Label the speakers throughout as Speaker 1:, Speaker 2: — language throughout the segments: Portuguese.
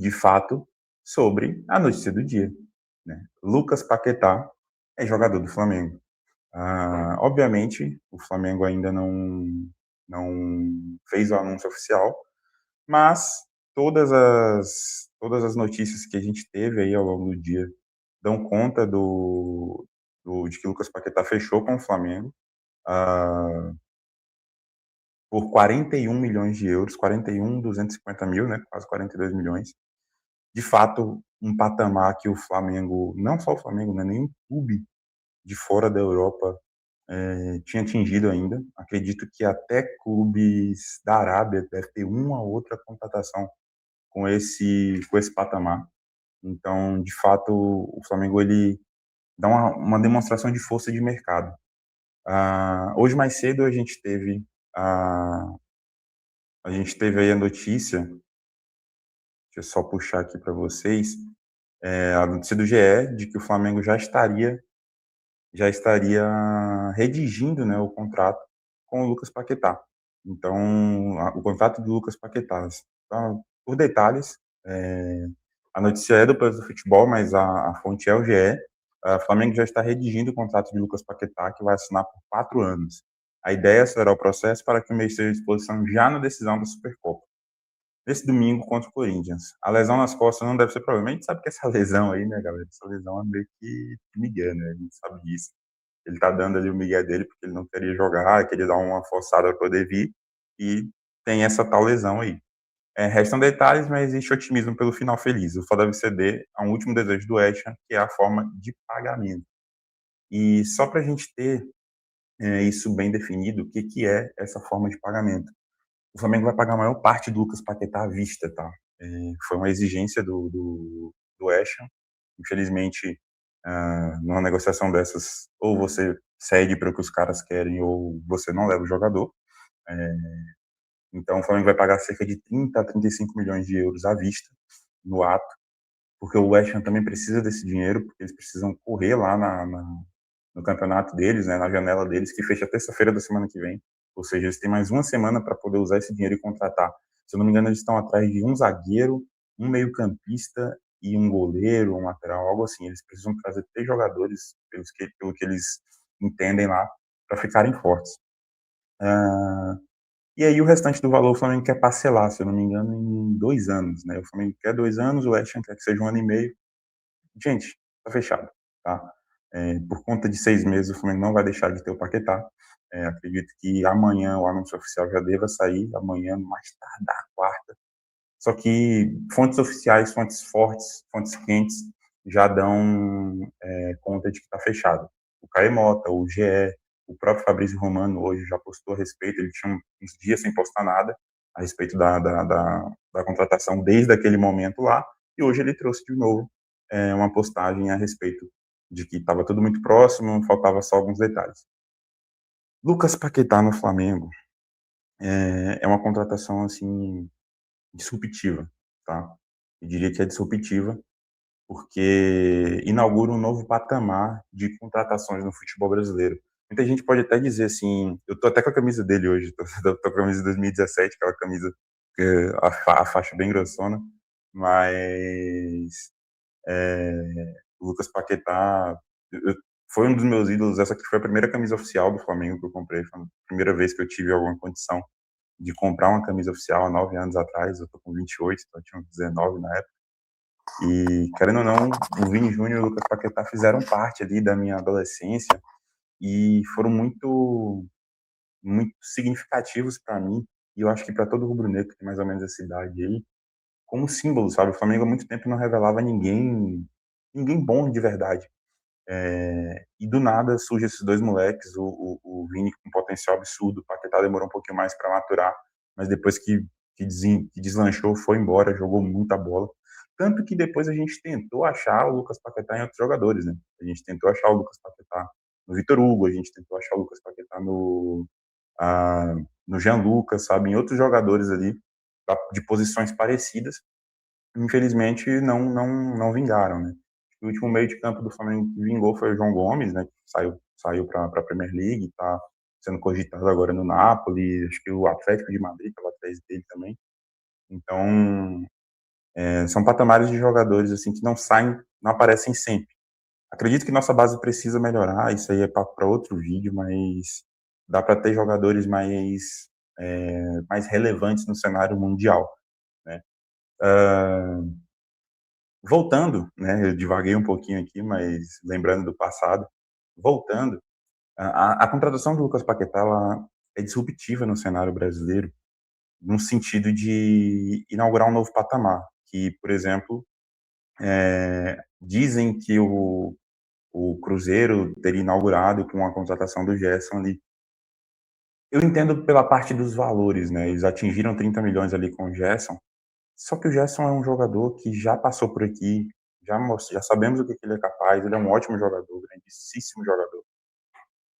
Speaker 1: de fato, sobre a notícia do dia, né. Lucas Paquetá é jogador do Flamengo. Obviamente, o Flamengo ainda não fez o anúncio oficial, mas todas as notícias que a gente teve aí ao longo do dia dão conta de que Lucas Paquetá fechou com o Flamengo, ah, por 41 milhões de euros, 41.250 mil, né, quase 42 milhões. De fato, um patamar que o Flamengo, não só o Flamengo, né, nenhum clube de fora da Europa tinha atingido ainda. Acredito que até clubes da Arábia deve ter uma ou outra contratação com esse patamar. Então, de fato, o Flamengo ele dá uma demonstração de força de mercado. Hoje mais cedo a, a gente teve aí a notícia, deixa eu só puxar aqui para vocês, a notícia do GE de que o Flamengo já estaria redigindo, né, o contrato com o Lucas Paquetá. Então, o contrato do Lucas Paquetá, tá, por detalhes, a notícia é do Preço do Futebol, mas a fonte é o GE. O Flamengo já está redigindo o contrato de Lucas Paquetá, que vai assinar por 4 anos. A ideia é acelerar o processo para que o mês esteja à disposição já na decisão da Supercopa, nesse domingo contra o Corinthians. A lesão nas costas não deve ser problema. A gente sabe que essa lesão aí, né, galera? Essa lesão é meio que migué, né? A gente sabe disso. Ele tá dando ali o migué dele porque ele não queria jogar, queria dar uma forçada para poder vir, e tem essa tal lesão aí. Restam detalhes, mas existe otimismo pelo final feliz. O Fla deve ceder a um último desejo do West Ham, que é a forma de pagamento. E só para a gente ter isso bem definido, o que, que é essa forma de pagamento? O Flamengo vai pagar a maior parte do Lucas Paquetá à vista, tá? Foi uma exigência do West Ham. Infelizmente, numa negociação dessas, ou você cede para o que os caras querem, ou você não leva o jogador. É, então, o Flamengo vai pagar cerca de 30 a 35 milhões de euros à vista, no ato, porque o West Ham também precisa desse dinheiro, porque eles precisam correr lá no campeonato deles, né, na janela deles, que fecha terça-feira da semana que vem. Ou seja, eles têm mais uma semana para poder usar esse dinheiro e contratar. Se eu não me engano, eles estão atrás de um zagueiro, um meio-campista e um goleiro, um lateral, algo assim. Eles precisam trazer 3 jogadores, pelo que eles entendem lá, para ficarem fortes. E aí o restante do valor o Flamengo quer parcelar, se eu não me engano, em 2 anos, né? O Flamengo quer 2 anos, o West Ham quer que seja 1 ano e meio. Gente, tá fechado, tá? Por conta de 6 meses, o Flamengo não vai deixar de ter o Paquetá. Acredito que amanhã o anúncio oficial já deva sair, amanhã, mais tardar, quarta. Só que fontes oficiais, fontes fortes, fontes quentes, já dão conta de que está fechado. O Caio Mota, o GE, o próprio Fabrício Romano hoje já postou a respeito, ele tinha uns dias sem postar nada a respeito da contratação desde aquele momento lá, e hoje ele trouxe de novo uma postagem a respeito de que estava tudo muito próximo, faltava só alguns detalhes. Lucas Paquetá no Flamengo é uma contratação assim disruptiva, tá? Eu diria que é disruptiva porque inaugura um novo patamar de contratações no futebol brasileiro. Muita gente pode até dizer assim, eu tô até com a camisa dele hoje, tô com a camisa de 2017, aquela camisa a faixa bem grossona, mas o Lucas Paquetá foi um dos meus ídolos. Essa aqui foi a primeira camisa oficial do Flamengo que eu comprei, foi a primeira vez que eu tive alguma condição de comprar uma camisa oficial há 9 anos atrás. Eu tô com 28, então eu tinha uns 19 na época. E, querendo ou não, o Vini Júnior e o Lucas Paquetá fizeram parte ali da minha adolescência e foram muito, muito significativos para mim. E eu acho que para todo rubro-negro que tem mais ou menos essa idade aí, como símbolo, sabe? O Flamengo há muito tempo não revelava ninguém bom de verdade. E do nada surge esses dois moleques, o Vini com potencial absurdo, o Paquetá demorou um pouquinho mais para maturar, mas depois que deslanchou, foi embora, jogou muita bola. Tanto que depois a gente tentou achar o Lucas Paquetá em outros jogadores, né? A gente tentou achar o Lucas Paquetá no Vitor Hugo, a gente tentou achar o Lucas Paquetá ah, no Jean Lucas, sabe? Em outros jogadores ali, de posições parecidas, infelizmente não vingaram, né? O último meio de campo do Flamengo que vingou foi o João Gomes, né? Que saiu para a Premier League, está sendo cogitado agora no Napoli, acho que o Atlético de Madrid estava atrás dele também. Então, São patamares de jogadores assim que não saem, não aparecem sempre. Acredito que nossa base precisa melhorar, isso aí é papo para outro vídeo, mas dá para ter jogadores mais relevantes no cenário mundial, né? Voltando, né, eu divaguei um pouquinho aqui, mas lembrando do passado, voltando, a contratação do Lucas Paquetá, ela é disruptiva no cenário brasileiro, no sentido de inaugurar um novo patamar, que, por exemplo, dizem que o Cruzeiro teria inaugurado com a contratação do Gerson ali. Eu entendo pela parte dos valores, né? Eles atingiram 30 milhões ali com o Gerson, só que o Gerson é um jogador que já passou por aqui, já sabemos o que ele é capaz, ele é um ótimo jogador, grandíssimo jogador.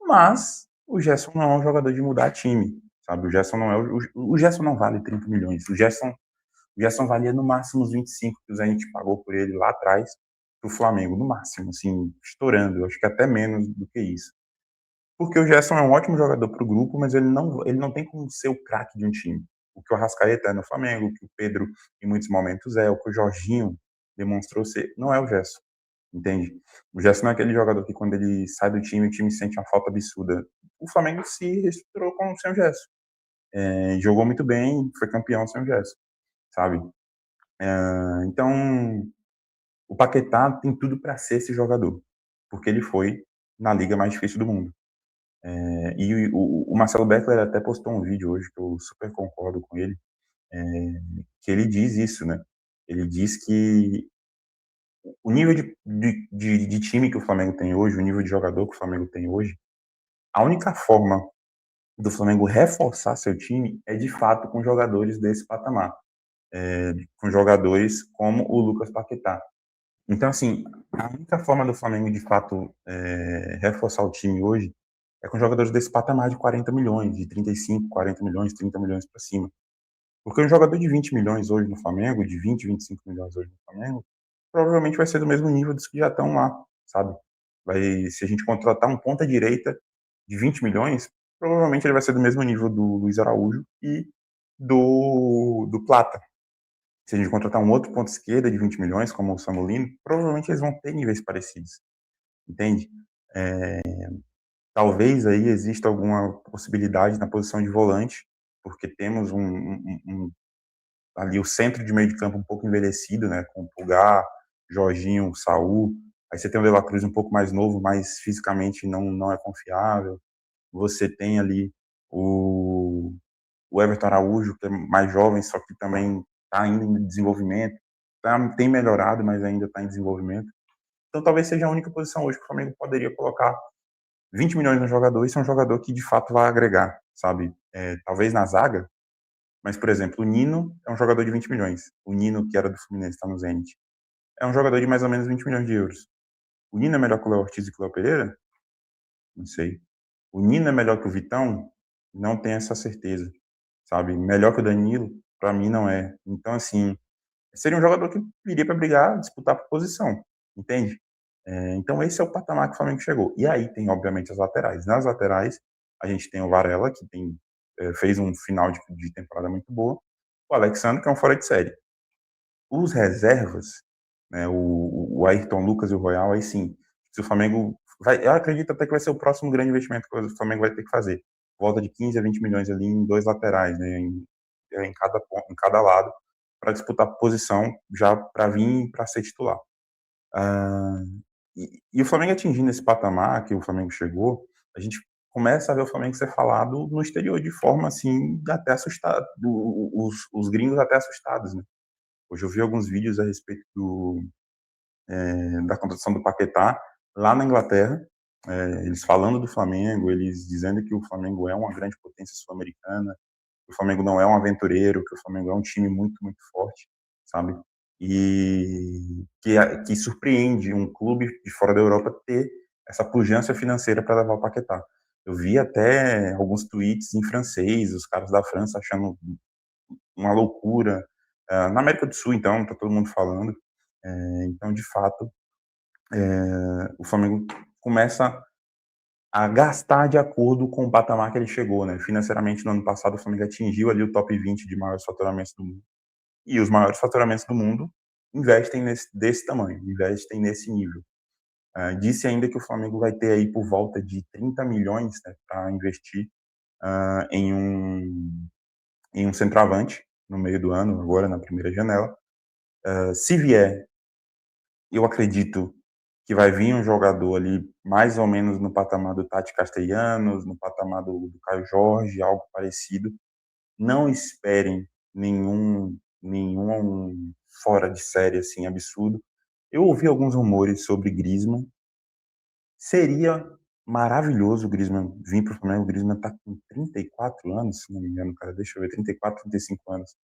Speaker 1: Mas o Gerson não é um jogador de mudar time, sabe? O Gerson não é o Gerson não vale 30 milhões. O Gerson valia no máximo os 25 que a gente pagou por ele lá atrás pro Flamengo, no máximo, assim, estourando. Eu acho que até menos do que isso. Porque o Gerson é um ótimo jogador para o grupo, mas ele não tem como ser o craque de um time. O que o Arrascaeta é no Flamengo, o que o Pedro em muitos momentos é, o que o Jorginho demonstrou ser, não é o Gerson, entende? O Gerson não é aquele jogador que quando ele sai do time, o time sente uma falta absurda. O Flamengo se reestruturou com sem o Gerson. Jogou muito bem, foi campeão sem o Gerson, sabe? Então, o Paquetá tem tudo para ser esse jogador, porque ele foi na liga mais difícil do mundo. E o Marcelo Beckler até postou um vídeo hoje que eu super concordo com ele, é, que ele diz isso, né? Ele diz que o nível de time que o Flamengo tem hoje, o nível de jogador que o Flamengo tem hoje, a única forma do Flamengo reforçar seu time é de fato com jogadores desse patamar, com jogadores como o Lucas Paquetá. Então, assim, a única forma do Flamengo de fato reforçar o time hoje é com jogadores desse patamar de 40 milhões, de 35, 40 milhões, 30 milhões para cima. Porque um jogador de 20 milhões hoje no Flamengo, de 20, 25 milhões hoje no Flamengo, provavelmente vai ser do mesmo nível dos que já estão lá, sabe? Se a gente contratar um ponta-direita de 20 milhões, provavelmente ele vai ser do mesmo nível do Luiz Araújo e do Plata. Se a gente contratar um outro ponta-esquerda de 20 milhões, como o Samulino, provavelmente eles vão ter níveis parecidos, entende? É, Talvez aí exista alguma possibilidade na posição de volante, porque temos ali o centro de meio de campo um pouco envelhecido, né, com Pulgar, Jorginho, Saul. Aí você tem o De La Cruz um pouco mais novo, mas fisicamente não é confiável. Você tem ali o, o Everton Araújo, que é mais jovem, só que também está ainda em desenvolvimento. Tem melhorado, mas ainda está em desenvolvimento. Então talvez seja a única posição hoje que o Flamengo poderia colocar 20 milhões no jogador, isso é um jogador que de fato vai agregar, sabe? Talvez na zaga, mas, por exemplo, o Nino é um jogador de 20 milhões. O Nino, que era do Fluminense, está no Zenit. É um jogador de mais ou menos 20 milhões de euros. O Nino é melhor que o Léo Ortiz e que o Léo Pereira? Não sei. O Nino é melhor que o Vitão? Não tenho essa certeza, sabe? Melhor que o Danilo? Para mim, não é. Então, assim, seria um jogador que viria para brigar, disputar por posição, entende? Então, esse é o patamar que o Flamengo chegou. E aí tem, obviamente, as laterais. Nas laterais, a gente tem o Varela, que fez um final de temporada muito boa, o Alexandre, que é um fora de série. Os reservas, né, o Ayrton Lucas e o Royal, aí sim, se o Flamengo eu acredito até que vai ser o próximo grande investimento que o Flamengo vai ter que fazer. Volta de 15 a 20 milhões ali em dois laterais, né, em cada lado, para disputar posição já para vir para ser titular. Ah, e o Flamengo atingindo esse patamar que o Flamengo chegou, a gente começa a ver o Flamengo ser falado no exterior de forma assim, até assustado, os gringos até assustados, né? Hoje eu vi alguns vídeos a respeito da contratação do Paquetá lá na Inglaterra, eles falando do Flamengo, eles dizendo que o Flamengo é uma grande potência sul-americana, que o Flamengo não é um aventureiro, que o Flamengo é um time muito, muito forte, sabe? E que surpreende um clube de fora da Europa ter essa pujança financeira para levar o Paquetá. Eu vi até alguns tweets em francês, os caras da França achando uma loucura. Na América do Sul, então, tá todo mundo falando. Então, de fato, o Flamengo começa a gastar de acordo com o patamar que ele chegou, né? Financeiramente, no ano passado, o Flamengo atingiu ali o top 20 de maiores faturamentos do mundo. e os maiores faturamentos do mundo investem desse tamanho, investem nesse nível. Disse ainda que o Flamengo vai ter aí por volta de 30 milhões, né, para investir em um centroavante no meio do ano, agora na primeira janela. Se vier, eu acredito que vai vir um jogador ali mais ou menos no patamar do Tati Castellanos, no patamar do Caio Jorge, algo parecido. Não esperem nenhum fora de série assim absurdo. Eu ouvi alguns rumores sobre Griezmann. Seria maravilhoso o Griezmann vir para o Flamengo. O Griezmann tá com 34 anos, se não me engano, cara. Deixa eu ver, 34, 35 anos.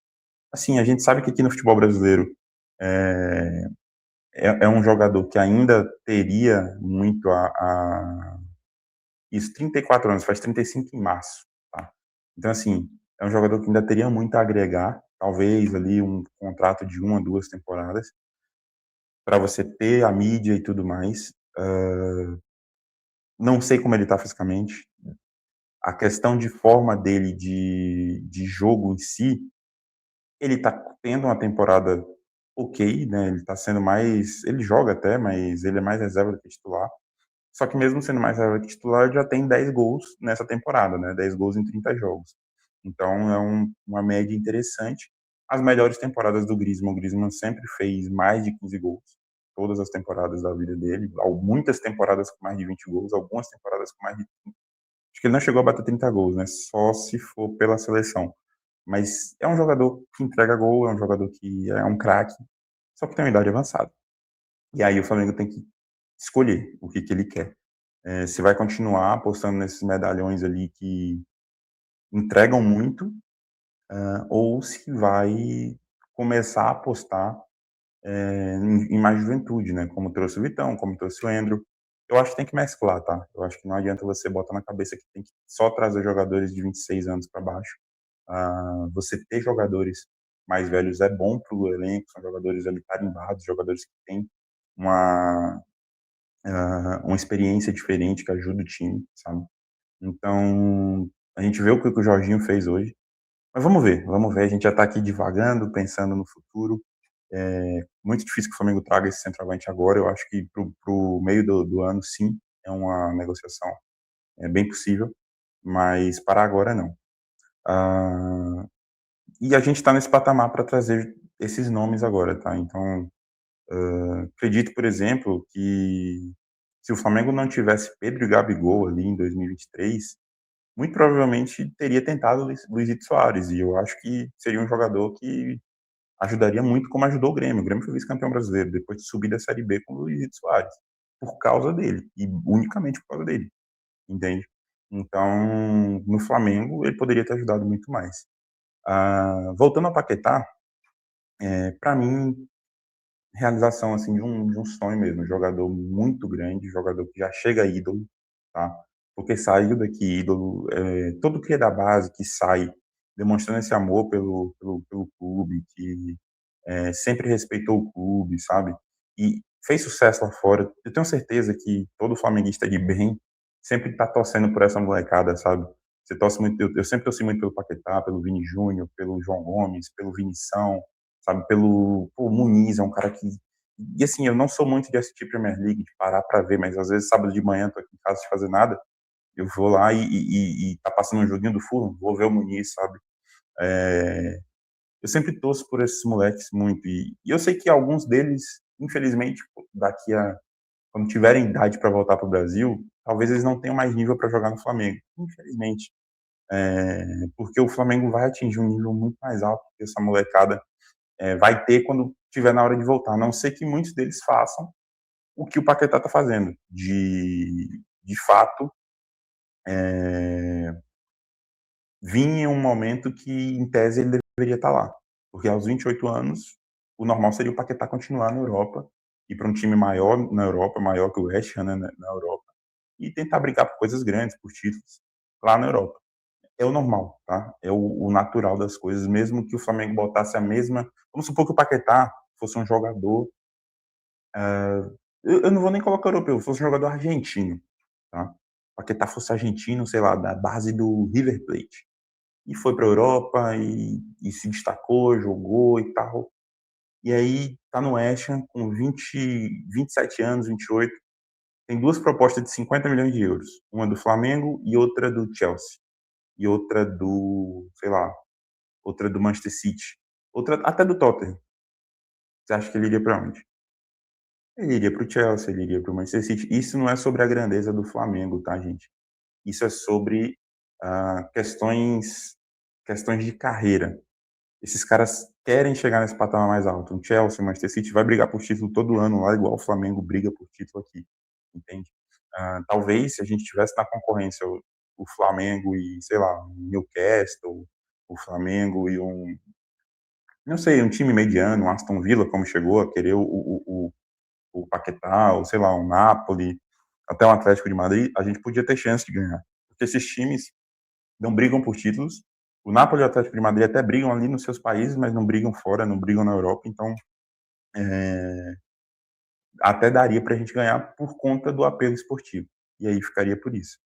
Speaker 1: Assim, a gente sabe que aqui no futebol brasileiro é, é um jogador que ainda teria muito isso, 34 anos, faz 35 em março, tá? Então, assim, é um jogador que ainda teria muito a agregar, talvez ali um contrato de 1 a 2 temporadas, para você ter a mídia e tudo mais. Não sei como ele tá fisicamente. A questão de forma dele de jogo em si, ele tá tendo uma temporada ok, né? Ele tá sendo mais. Ele joga até, mas ele é mais reserva do que titular. Só que mesmo sendo mais reserva do que titular, já tem 10 gols nessa temporada, né? 10 gols em 30 jogos. Então é uma média interessante. As melhores temporadas do Griezmann, o Griezmann sempre fez mais de 15 gols. Todas as temporadas da vida dele. Muitas temporadas com mais de 20 gols, algumas temporadas com mais de. Acho que ele não chegou a bater 30 gols, né? Só se for pela seleção. Mas é um jogador que entrega gol, é um jogador que é um craque, só que tem uma idade avançada. E aí o Flamengo tem que escolher o que, que ele quer. Se vai continuar apostando nesses medalhões ali que entregam muito, ou se vai começar a apostar em mais juventude, né? Como trouxe o Vitão, como trouxe o Endro. Eu acho que tem que mesclar, tá? Eu acho que não adianta você botar na cabeça que tem que só trazer jogadores de 26 anos para baixo. Você ter jogadores mais velhos é bom para o elenco, são jogadores ali tarimbados, jogadores que têm uma, uma experiência diferente que ajuda o time, sabe? Então, a gente vê o que o Jorginho fez hoje. Mas vamos ver. A gente já está aqui divagando, pensando no futuro. Muito difícil que o Flamengo traga esse centroavante agora. Eu acho que para o meio do ano, sim, é uma negociação bem possível, mas para agora, não. E a gente está nesse patamar para trazer esses nomes agora, tá? Então, acredito, por exemplo, que se o Flamengo não tivesse Pedro e Gabigol ali em 2023, muito provavelmente teria tentado Luizito Soares, e eu acho que seria um jogador que ajudaria muito como ajudou o Grêmio. O Grêmio foi vice-campeão brasileiro depois de subir da Série B com o Luizito Soares, por causa dele, e unicamente por causa dele, entende? Então, no Flamengo, ele poderia ter ajudado muito mais. Voltando ao Paquetá, para mim, realização assim de um sonho mesmo, um jogador muito grande, jogador que já chega ídolo, tá? Porque saiu daqui ídolo, todo que é da base que sai demonstrando esse amor pelo clube, que sempre respeitou o clube, sabe? E fez sucesso lá fora. Eu tenho certeza que todo flamenguista de bem sempre está torcendo por essa molecada, sabe? Você torce muito, eu sempre torci muito pelo Paquetá, pelo Vini Júnior, pelo João Gomes, pelo Vinição, sabe? Pô, Muniz é um cara que. E assim, eu não sou muito de assistir Premier League, de parar para ver, mas às vezes sábado de manhã tô aqui em casa sem fazer nada, eu vou lá e tá passando um joguinho do Fulham, vou ver o Muniz, sabe? É, eu sempre torço por esses moleques muito. E eu sei que alguns deles, infelizmente, daqui a. Quando tiverem idade para voltar para o Brasil, talvez eles não tenham mais nível para jogar no Flamengo. Infelizmente. Porque o Flamengo vai atingir um nível muito mais alto que essa molecada vai ter quando tiver na hora de voltar. A não ser que muitos deles façam o que o Paquetá está fazendo. De fato, vir em um momento que, em tese, ele deveria estar lá. Porque aos 28 anos, o normal seria o Paquetá continuar na Europa, ir para um time maior na Europa, maior que o West Ham, né, na Europa, e tentar brigar por coisas grandes, por títulos, lá na Europa. É o normal, tá? É o natural das coisas, mesmo que o Flamengo botasse a mesma. Vamos supor que o Paquetá fosse um jogador. Eu não vou nem colocar europeu, fosse um jogador argentino, tá? O Paquetá fosse argentino, sei lá, da base do River Plate. e foi para a Europa e se destacou, jogou e tal. E aí tá no West Ham com 27 anos, 28, tem duas propostas de 50 milhões de euros, uma do Flamengo e outra do Chelsea, e outra do, sei lá, outra do Manchester City, outra até do Tottenham. Você acha que ele iria para onde? Ele iria para o Chelsea, ele iria para o Manchester City. Isso não é sobre a grandeza do Flamengo, tá, gente? Isso é sobre questões de carreira. Esses caras querem chegar nesse patamar mais alto. O Chelsea, o Manchester City vai brigar por título todo ano lá, igual o Flamengo briga por título aqui, entende? Talvez se a gente tivesse na concorrência o Flamengo e, sei lá, um Newcastle, o Flamengo e não sei, um time mediano, um Aston Villa, como chegou a querer o Paquetá, ou sei lá, um Napoli, até um Atlético de Madrid, a gente podia ter chance de ganhar. Porque esses times não brigam por títulos. O Napoli e o Atlético de Madrid até brigam ali nos seus países, mas não brigam fora, não brigam na Europa. Então, até daria para a gente ganhar por conta do apelo esportivo. E aí ficaria por isso.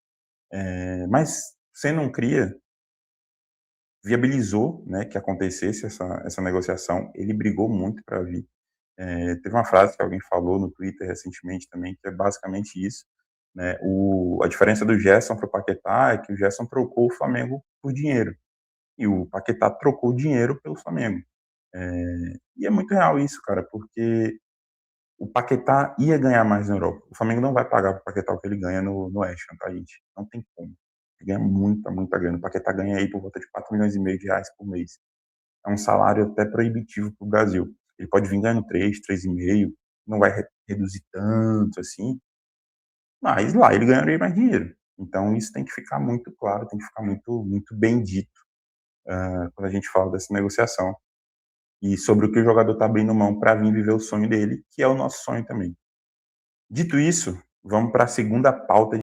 Speaker 1: Mas, sendo um cria, viabilizou, né, que acontecesse essa negociação. Ele brigou muito para vir. Teve uma frase que alguém falou no Twitter recentemente também, que é basicamente isso, né? A diferença do Gerson para o Paquetá é que o Gerson trocou o Flamengo por dinheiro e o Paquetá trocou dinheiro pelo Flamengo. E é muito real isso, cara, porque o Paquetá ia ganhar mais na Europa. O Flamengo não vai pagar para o Paquetá o que ele ganha no West Ham, tá, gente? Não tem como. Ele ganha muita, muita grana. O Paquetá ganha aí por volta de 4 milhões e meio de reais por mês. É um salário até proibitivo para o Brasil. Ele pode vir ganhando 3, 3,5, não vai reduzir tanto assim, mas lá ele ganharia mais dinheiro. Então isso tem que ficar muito claro, tem que ficar muito, muito bem dito quando a gente fala dessa negociação e sobre o que o jogador está abrindo mão para vir viver o sonho dele, que é o nosso sonho também. Dito isso, vamos para a segunda pauta